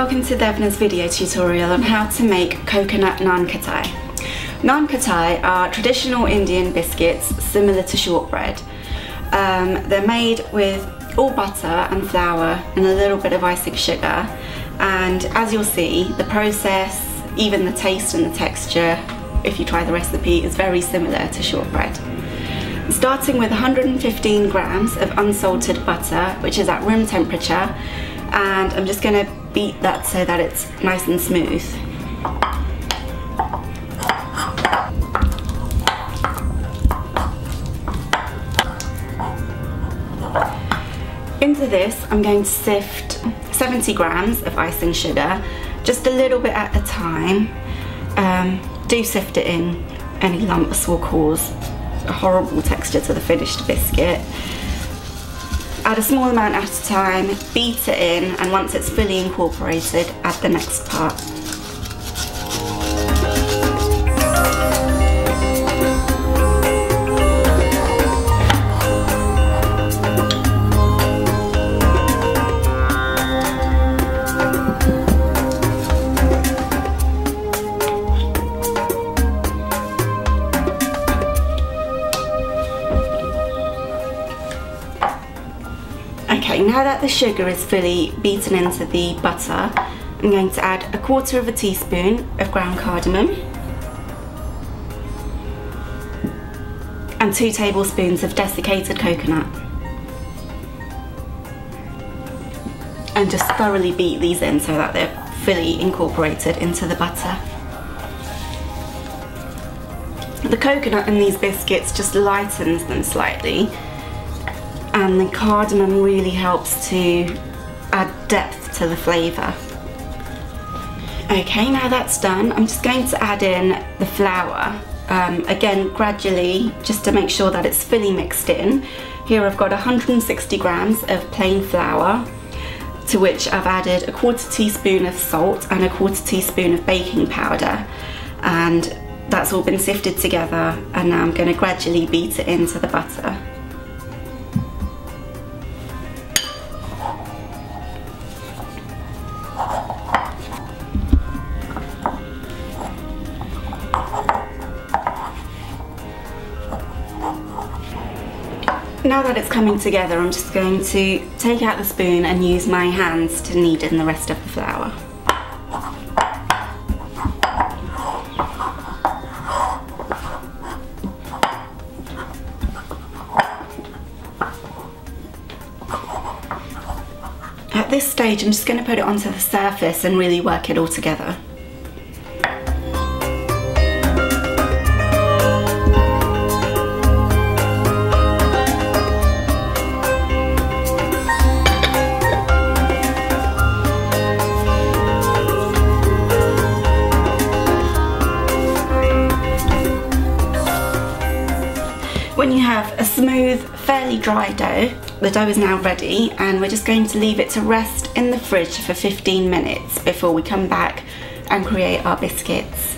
welcome to Devnaa's video tutorial on how to make coconut naan khatai. Naan khatai are traditional Indian biscuits similar to shortbread. They're made with all butter and flour and a little bit of icing sugar, and as you'll see, the process, even the taste and the texture, if you try the recipe, is very similar to shortbread. Starting with 115 grams of unsalted butter, which is at room temperature, and I'm just going to beat that so that it's nice and smooth. Into this I'm going to sift 70 grams of icing sugar, just a little bit at a time. Do sift it in, any lumps will cause a horrible texture to the finished biscuit. Add a small amount at a time, beat it in, and once it's fully incorporated, add the next part. Okay, now that the sugar is fully beaten into the butter, I'm going to add 1/4 of a teaspoon of ground cardamom and 2 tablespoons of desiccated coconut, and just thoroughly beat these in so that they're fully incorporated into the butter. The coconut in these biscuits just lightens them slightly, and the cardamom really helps to add depth to the flavour. Okay, now that's done, I'm just going to add in the flour, again gradually, just to make sure that it's fully mixed in. Here I've got 160 grams of plain flour, to which I've added 1/4 teaspoon of salt and 1/4 teaspoon of baking powder, and that's all been sifted together, and now I'm going to gradually beat it into the butter. Now that it's coming together, I'm just going to take out the spoon and use my hands to knead in the rest of the flour. At this stage, I'm just going to put it onto the surface and really work it all together. When you have a smooth, fairly dry dough, the dough is now ready, and we're just going to leave it to rest in the fridge for 15 minutes before we come back and create our biscuits.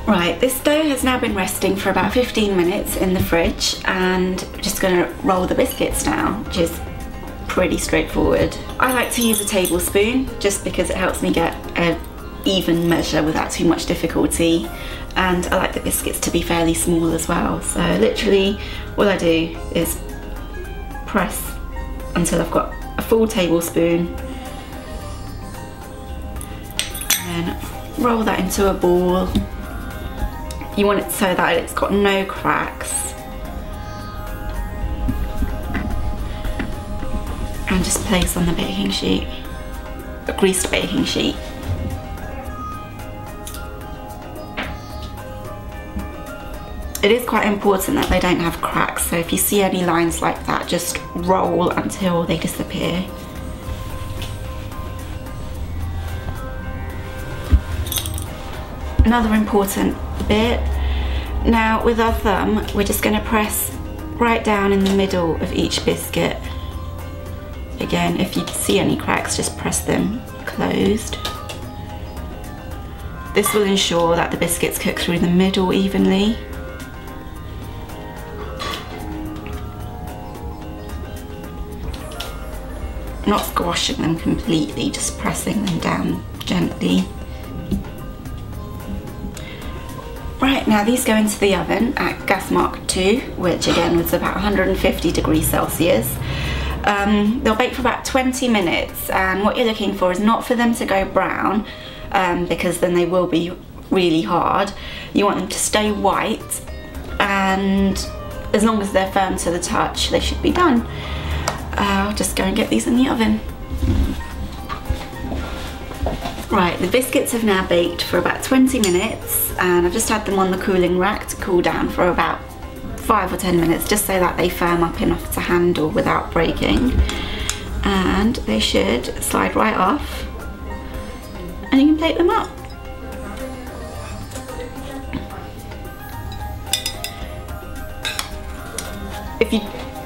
Right, this dough has now been resting for about 15 minutes in the fridge, and I'm just going to roll the biscuits now, which is pretty straightforward. I like to use a tablespoon just because it helps me get an even measure without too much difficulty, and I like the biscuits to be fairly small as well, so literally all I do is press until I've got a full tablespoon, and then roll that into a ball. You want it so that it's got no cracks, and just place on the baking sheet, a greased baking sheet. It is quite important that they don't have cracks, so if you see any lines like that, just roll until they disappear. Another important bit, now with our thumb, we're just going to press right down in the middle of each biscuit. Again, if you see any cracks, just press them closed. This will ensure that the biscuits cook through the middle evenly. not squashing them completely, just pressing them down gently. Right, now these go into the oven at gas mark 2, which again was about 150 degrees Celsius. They'll bake for about 20 minutes, and what you're looking for is not for them to go brown, because then they will be really hard. You want them to stay white, and as long as they're firm to the touch, they should be done. I'll just go and get these in the oven. Right, the biscuits have now baked for about 20 minutes, and I've just had them on the cooling rack to cool down for about 5 or 10 minutes, just so that they firm up enough to handle without breaking. And they should slide right off, and you can plate them up. If you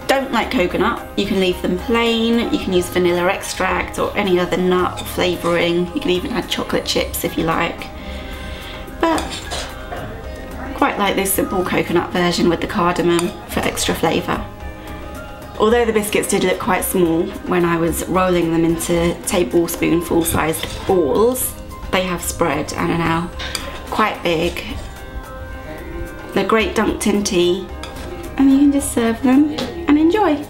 don't like coconut, you can leave them plain. You can use vanilla extract or any other nut flavouring. You can even add chocolate chips if you like. But quite like this simple coconut version with the cardamom for extra flavour. Although the biscuits did look quite small when I was rolling them into tablespoonful sized balls, they have spread and are now quite big. They're great dunked in tea, and you can just serve them and enjoy.